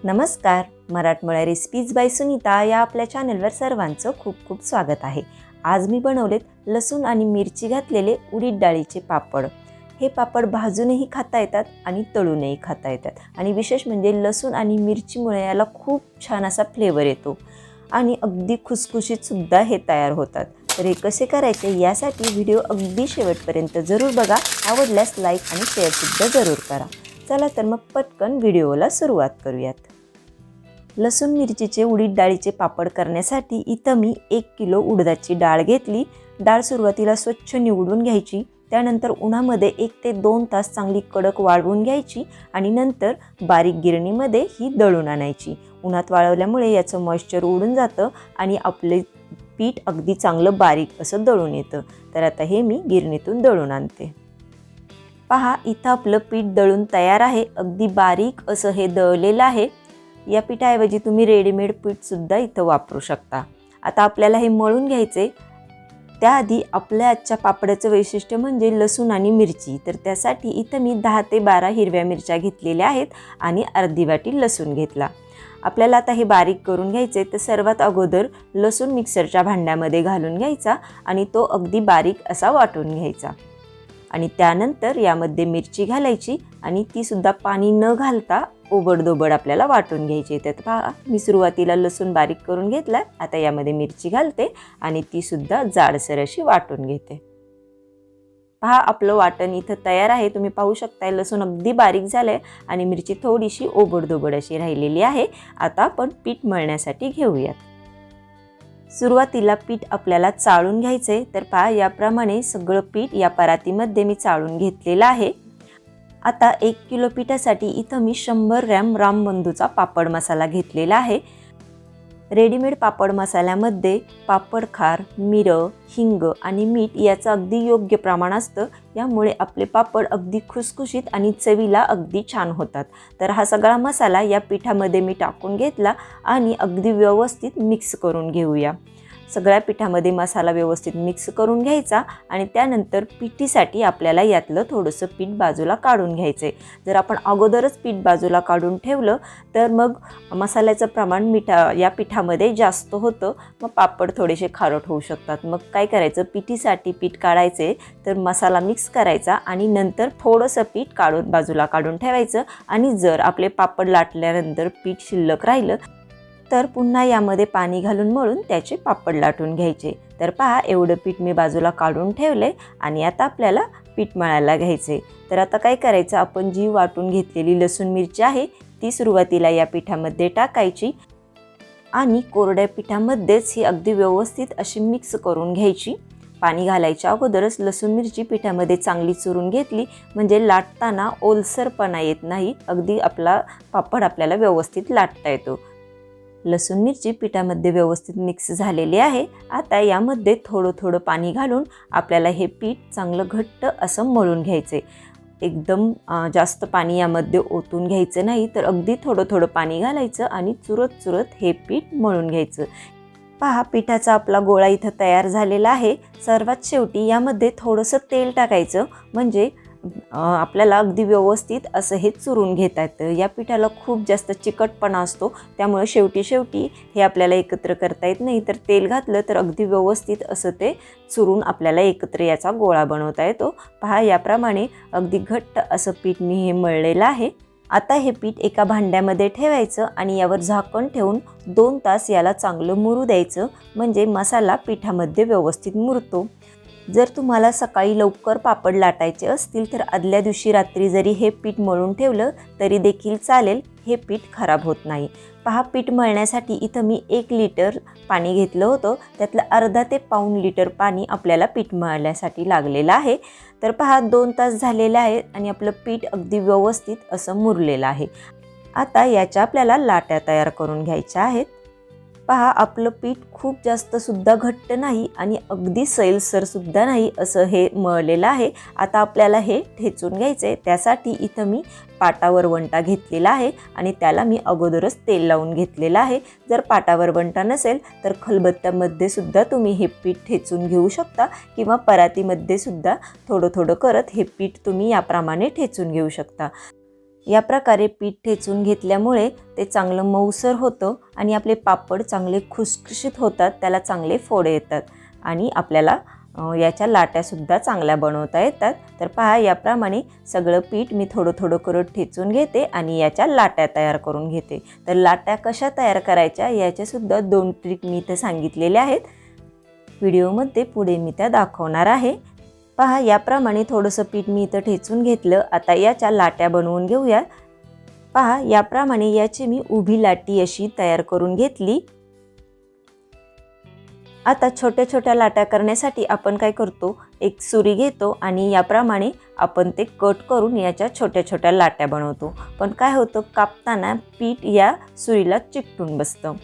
नमस्कार, मराठमोळ्या recipes bye Sunita या आपल्या चॅनलवर सर्वांचं खूप खूप स्वागत आहे। आज मी बनवलेत लसूण आणि मिरची घातलेले उडीद डाळीचे पापड। हे पापड भाजूनही खाता येतात आणि तळूनही खाता येतात आणि विशेष म्हणजे लसूण आणि मिरचीमुळे याला खूप छान असा फ्लेवर येतो आणि अगदी खुसखुशीत सुद्धा हे तयार होतात। तर हे कसे करायचे यासाठी व्हिडिओ अगदी शेवटपर्यंत जरूर बघा। आवडल्यास लाईक आणि शेअर सुद्धा जरूर करा। चला तर मग पटकन व्हिडिओला सुरुवात करूयात। लसूण मिरचीचे उडीद डाळीचे पापड करण्यासाठी इथं मी 1 किलो उडदाची डाळ घेतली। डाळ सुरुवातीला स्वच्छ निवडून घ्यायची, त्यानंतर उन्हामध्ये 1 ते 2 तास चांगली कडक वाळवून घ्यायची आणि नंतर बारीक गिरणीमध्ये ही दळून आणायची। उन्हात वाळवल्यामुळे याचं मॉइश्चर उडून जातं आणि आपले पीठ अगदी चांगलं बारीक असं दळून येतं। तर आता हे मी गिरणीतून दळून आणते। पहा, इथं आपलं पीठ दळून तयार आहे। अगदी बारीक असं हे दळलेलं आहे। या पिठाऐवजी तुम्ही रेडीमेड पीठ सुद्धा इथं वापरू शकता। आता आपल्याला हे मळून घ्यायचे। त्याआधी आपल्या आजच्या पापडाचं वैशिष्ट्य म्हणजे लसूण आणि मिरची। तर त्यासाठी इथं मी 10 ते 12 हिरव्या मिरच्या घेतलेल्या आहेत आणि अर्धी वाटी लसूण घेतला। आपल्याला आता हे बारीक करून घ्यायचे। तर सर्वात अगोदर लसूण मिक्सरच्या भांड्यामध्ये घालून घ्यायचा आणि तो अगदी बारीक असा वाटून घ्यायचा आणि त्यानंतर यामध्ये मिरची घालायची आणि ती सुद्धा पाणी न घालता ओबडधोबड आपल्याला वाटून घ्यायची। तर पहा, मी सुरुवातीला लसूण बारीक करून घेतला, आता यामध्ये मिरची घालते आणि ती सुद्धा जाडसर अशी वाटून घेते। पहा, आपलं वाटण इथं तयार आहे। तुम्ही पाहू शकता लसूण अगदी बारीक झालंय आणि मिरची थोडीशी ओबडधोबड अशी राहिलेली आहे। आता आपण पीठ मळण्यासाठी घेऊयात। सुरुवातीला पीठ आपल्याला चाळून घ्यायचे। तर पहा, याप्रमाणे सगळं पीठ या परातीमध्ये मी चाळून घेतलेलं आहे। आता 1 किलो पिठासाठी इथं मी 100 ग्रॅम रामबंधूचा पापड मसाला घेतलेला आहे। रेडीमेड पापड मसाल्यामध्ये पापड खार, मिरं, हिंग आणि मीठ याचं अगदी योग्य प्रमाण असतं। यामुळे आपले पापड अगदी खुसखुशीत आणि चवीला अगदी छान होतात। तर हा सगळा मसाला या पिठामध्ये मी टाकून घेतला आणि अगदी व्यवस्थित मिक्स करून घेऊया। सगळ्या पिठामध्ये मसाला व्यवस्थित मिक्स करून घ्यायचा आणि त्यानंतर पिठीसाठी आपल्याला यातलं थोडंसं पीठ बाजूला काढून घ्यायचे। जर आपण अगोदरच पीठ बाजूला काढून ठेवलं तर मग मसाल्याचं प्रमाण या पिठामध्ये जास्त होतं, मग पापड थोडेसे खारट होऊ शकतात। मग काय करायचं, पिठीसाठी पीठ काढायचे, तर मसाला मिक्स करायचा आणि नंतर थोडंसं पीठ बाजूला काढून ठेवायचं आणि जर आपले पापड लाटल्यानंतर पीठ शिल्लक राहिलं तर पुन्हा यामध्ये पाणी घालून मळून त्याचे पापड लाटून घ्यायचे। तर पहा, एवढं पीठ मी बाजूला काढून ठेवले आणि आता आपल्याला पीठ मळायला घ्यायचे। तर आता काय करायचं, आपण जी वाटून घेतलेली लसूण मिरची आहे ती सुरुवातीला या पिठामध्ये टाकायची आणि कोरड्या पिठामध्येच ही अगदी व्यवस्थित अशी मिक्स करून घ्यायची। पाणी घालायच्या अगोदरच लसूण मिरची पिठामध्ये चांगली चुरून घेतली म्हणजे लाटताना ओलसरपणा येत नाही, अगदी आपला पापड आपल्याला व्यवस्थित लाटता येतो। लसूण मिरची पिठामध्ये व्यवस्थित मिक्स झालेली आहे। आता यामध्ये थोडं थोडं पाणी घालून आपल्याला हे पीठ चांगलं घट्ट असं मळून घ्यायचे। एकदम जास्त पाणी यामध्ये ओतून घ्यायचं नाही, तर अगदी थोडं थोडं पाणी घालायचं आणि चुरत चुरत हे पीठ मळून घ्यायचं। पहा, पिठाचा आपला गोळा इथं तयार झालेला आहे। सर्वात शेवटी यामध्ये थोडंसं तेल टाकायचं म्हणजे आपल्याला अगदी व्यवस्थित असं हे चुरून घेता येतं। या पिठाला खूप जास्त चिकटपणा असतो, त्यामुळे शेवटी हे आपल्याला एकत्र करता येत नाही। तर तेल घातलं तर अगदी व्यवस्थित असं ते चुरून आपल्याला एकत्र याचा गोळा बनवता येतो। पहा, याप्रमाणे अगदी घट्ट असं पीठ मी हे मळलेलं आहे। आता हे पीठ एका भांड्यामध्ये ठेवायचं आणि यावर झाकण ठेवून 2 तास याला चांगलं मुरू द्यायचं म्हणजे मसाला पिठामध्ये व्यवस्थित मुरतो। जर तुम्हाला सकाळी लवकर पापड लाटायचे असतील तर आदल्या दिवशी रात्री जरी हे पीठ मळून ठेवलं तरी देखील चालेल, हे पीठ खराब होत नाही। पहा, पीठ मळण्यासाठी इथं मी 1 लिटर पाणी घेतलं होतं, त्यातलं अर्धा ते पाऊण लिटर पाणी आपल्याला पीठ मळण्यासाठी लागलेलं आहे। तर पहा, 2 तास झालेले आहेत आणि आपलं पीठ अगदी व्यवस्थित असं मुरलेलं आहे। आता याच्या आपल्याला लाट्या तयार करून घ्यायच्या आहेत। पहा, आपलं पीठ खूप जास्त सुद्धा घट्ट नाही आणि अगदी सैलसर सुद्धा नाही असं हे मळलेलं आहे। आता आपल्याला हे ठेचून घ्यायचे। त्यासाठी इथं मी पाटा वरवंटा घेतलेला आहे आणि त्याला मी अगोदरच तेल लावून घेतलेलं आहे। जर पाटा वरवंटा नसेल तर खलबत्त्यामध्ये सुद्धा तुम्ही हे पीठ ठेचून घेऊ शकता किंवा परातीमध्ये सुद्धा थोडं थोडं करत हे पीठ तुम्ही याप्रमाणे ठेचून घेऊ शकता। या प्रकारे पीठ ठेचून घेतल्यामुळे ते चांगलं मऊसर होतं आणि आपले पापड चांगले खुसखुशीत होतात, त्याला चांगले फोड येतात आणि आपल्याला याच्या लाट्यासुद्धा चांगल्या बनवता येतात। तर पहा, याप्रमाणे सगळं पीठ मी थोडं थोडं करून ठेचून घेते आणि याच्या लाट्या तयार करून घेते। तर लाट्या कशा तयार करायच्या याच्यासुद्धा 2 ट्रिक मी इथं सांगितलेल्या आहेत, व्हिडिओमध्ये पुढे मी त्या दाखवणार आहे। पहा, याप्रमाणे थोडंसं पीठ मी इथं ठेचून घेतलं। आता याच्या लाट्या बनवून घेऊया। पहा, याप्रमाणे याची मी उभी लाटी अशी तयार करून घेतली। आता छोट्या छोट्या लाट्या करण्यासाठी आपण काय करतो, एक सुरी घेतो आणि याप्रमाणे आपण ते कट करून याच्या छोट्या छोट्या लाट्या बनवतो। पण काय होतं, कापताना पीठ या सुरीला चिकटून बसतं।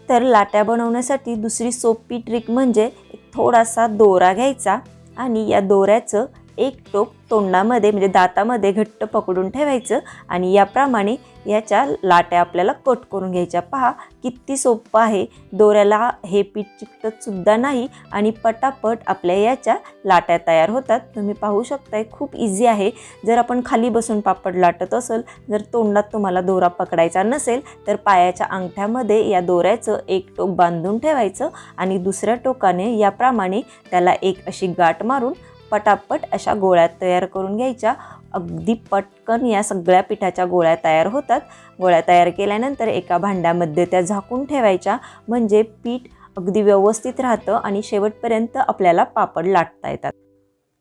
तर लाट्या बनवण्यासाठी दुसरी सोपी ट्रिक म्हणजे थोडासा दोरा घ्यायचा आणि या दोऱ्याचं एक टोक तोंडामध्ये म्हणजे दातामध्ये घट्ट पकडून ठेवायचं आणि याप्रमाणे याच्या लाट्या आपल्याला कट करून घ्यायच्या। पहा, किती सोपं आहे, दोऱ्याला हे पीठ चिकटत सुद्धा नाही आणि पटापट आपल्या याच्या लाट्या तयार होतात। तुम्ही पाहू शकताय, खूप इझी आहे। जर आपण खाली बसून पापड लाटत असेल, जर तोंडात तुम्हाला दोरा पकडायचा नसेल तर पायाच्या अंगठ्यामध्ये या दोऱ्याचं एक टोक बांधून ठेवायचं आणि दुसऱ्या टोकाने याप्रमाणे त्याला एक अशी गाठ मारून पटापट अशा गोळ्या तयार करून घ्यायच्या। अगदी पटकन या सगळ्या पिठाच्या गोळ्या तयार होतात। गोळ्या तयार केल्यानंतर एका भांड्यामध्ये त्या झाकून ठेवायच्या, म्हणजे पीठ अगदी व्यवस्थित राहतं आणि शेवटपर्यंत आपल्याला पापड लाटता येतात।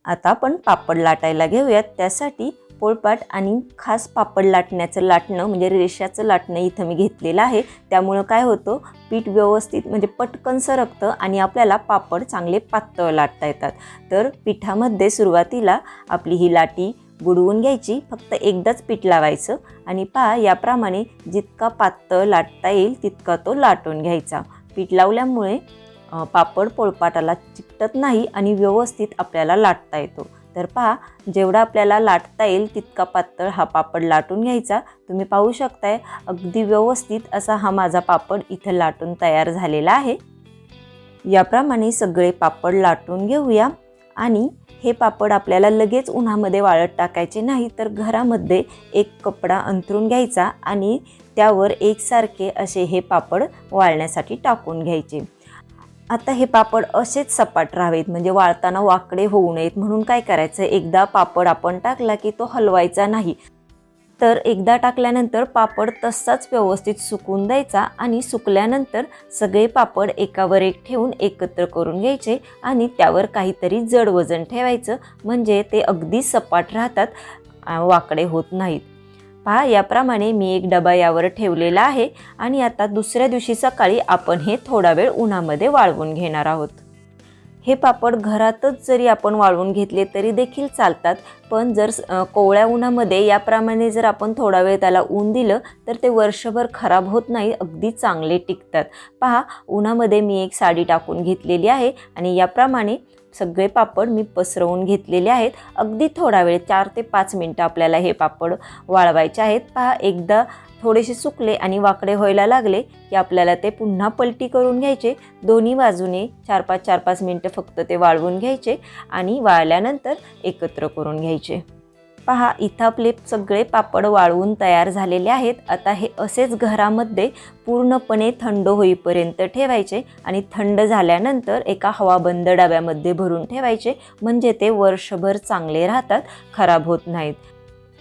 आता आपण पापड लाटायला घेऊयात। त्यासाठी पोळपाट आणि खास पापड लाटण्याचं लाटणं म्हणजे रेषाचं लाटणं इथं मी घेतलेलं आहे। त्यामुळं काय होतं, पीठ व्यवस्थित म्हणजे पटकन सरकतं आणि आपल्याला पापड चांगले पातळ लाटता येतात। तर पिठामध्ये सुरुवातीला आपली ही लाटी बुडवून घ्यायची, फक्त एकदाच पीठ लावायचं आणि पहा, याप्रमाणे जितका पातळ लाटता येईल तितका तो लाटून घ्यायचा। पीठ लावल्यामुळे पापड पोळपाटाला चिकटत नाही आणि व्यवस्थित आपल्याला लाटता येतो। तर पहा, जेवढा आपल्याला लाटता येईल तितका पातळ हा पापड लाटून घ्यायचा। तुम्ही पाहू शकताय, अगदी व्यवस्थित असा हा माझा पापड इथं लाटून तयार झालेला आहे। याप्रमाणे सगळे पापड लाटून घेऊया आणि हे पापड आपल्याला लगेच उन्हामध्ये वाळत टाकायचे नाही, तर घरामध्ये एक कपडा अंथरून घ्यायचा आणि त्यावर एकसारखे असे हे पापड वाळण्यासाठी टाकून घ्यायचे। आता हे पापड असेच सपाट राहावेत, म्हणजे वाळताना वाकडे होऊ नयेत, म्हणून काय करायचं, एकदा पापड आपण टाकला की तो हलवायचा नाही। तर एकदा टाकल्यानंतर पापड तसाच व्यवस्थित सुकून द्यायचा आणि सुकल्यानंतर सगळे पापड एकावर एक ठेवून एकत्र करून घ्यायचे आणि त्यावर काहीतरी जड वजन ठेवायचं, म्हणजे ते अगदी सपाट राहतात, वाकडे होत नाहीत। पहा, याप्रमाणे मी एक डबा यावर ठेवलेला आहे आणि आता दुसऱ्या दिवशी सकाळी आपण हे थोडा वेळ उन्हामध्ये वाळवून घेणार आहोत। हे पापड घरातच जरी आपण वाळवून घेतले तरी देखील चालतात, पण जर कोवळ्या उन्हामध्ये याप्रमाणे जर आपण थोडा वेळ त्याला ऊन दिलं तर ते वर्षभर खराब होत नाही, अगदी चांगले टिकतात। पहा, उन्हामध्ये मी एक साडी टाकून घेतलेली आहे आणि याप्रमाणे सगळे पापड मी पसरवून घेतलेले आहेत। अगदी थोडा वेळ 4 ते 5 मिनिटं आपल्याला हे पापड वाळवायचे आहेत। पहा, एकदा थोडेसे सुकले आणि वाकडे व्हायला लागले की आपल्याला ते पुन्हा पलटी करून घ्यायचे। दोन्ही बाजूने 4-5 मिनिटं फक्त ते वाळवून घ्यायचे आणि वाळल्यानंतर एकत्र करून घ्यायचे। पहा, इथं आपले सगळे पापड वाळवून तयार झालेले आहेत। आता हे असेच घरामध्ये पूर्णपणे थंड होईपर्यंत ठेवायचे आणि थंड झाल्यानंतर एका हवाबंद डब्यामध्ये भरून ठेवायचे, म्हणजे ते वर्षभर चांगले राहतात, खराब होत नाहीत।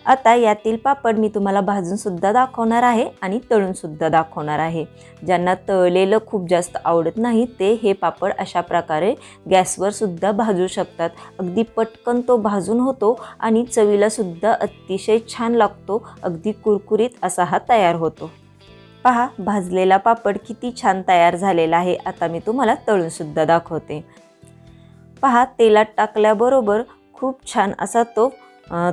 आता यातील पापड मी तुम्हाला भाजून सुद्धा दाखवणार आहे आणि तळून सुद्धा दाखवणार आहे। ज्यांना तळलेलं खूप जास्त आवडत नाही ते हे पापड अशा प्रकारे गॅसवर सुद्धा भाजू शकतात। अगदी पटकन तो भाजून होतो आणि चवीला सुद्धा अतिशय छान लागतो, अगदी कुरकुरीत असा हा तयार होतो। पहा, भाजलेला पापड किती छान तयार झालेला आहे। आता मी तुम्हाला तळून सुद्धा दाखवते। पहा, तेलात टाकल्याबरोबर खूप छान असा तो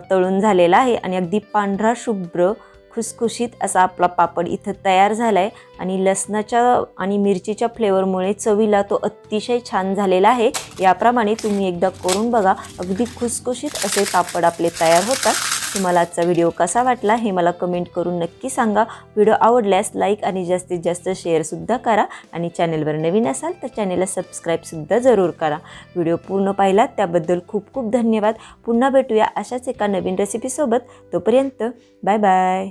तळून झालेला आहे आणि अगदी पांढरा शुभ्र खुसखुशीत असा आपला पापड इथं तयार झाला आहे आणि लसणाच्या आणि मिरचीच्या फ्लेवरमुळे चवीला तो अतिशय छान झालेला आहे। याप्रमाणे तुम्ही एकदा करून बघा, अगदी खुसखुशीत असे पापड आपले तयार होतात। तुम्हाला आजचा व्हिडिओ कसा वाटला हे मला कमेंट करून नक्की सांगा. व्हिडिओ आवडल्यास लाईक आणि जास्तीत जास्त शेअरसुद्धा करा आणि चॅनलवर नवीन असाल तर चॅनलला सबस्क्राईबसुद्धा जरूर करा. व्हिडिओ पूर्ण पाहिलात त्याबद्दल खूप खूप धन्यवाद. पुन्हा भेटूया अशाच एका नवीन रेसिपीसोबत. तोपर्यंत बाय बाय.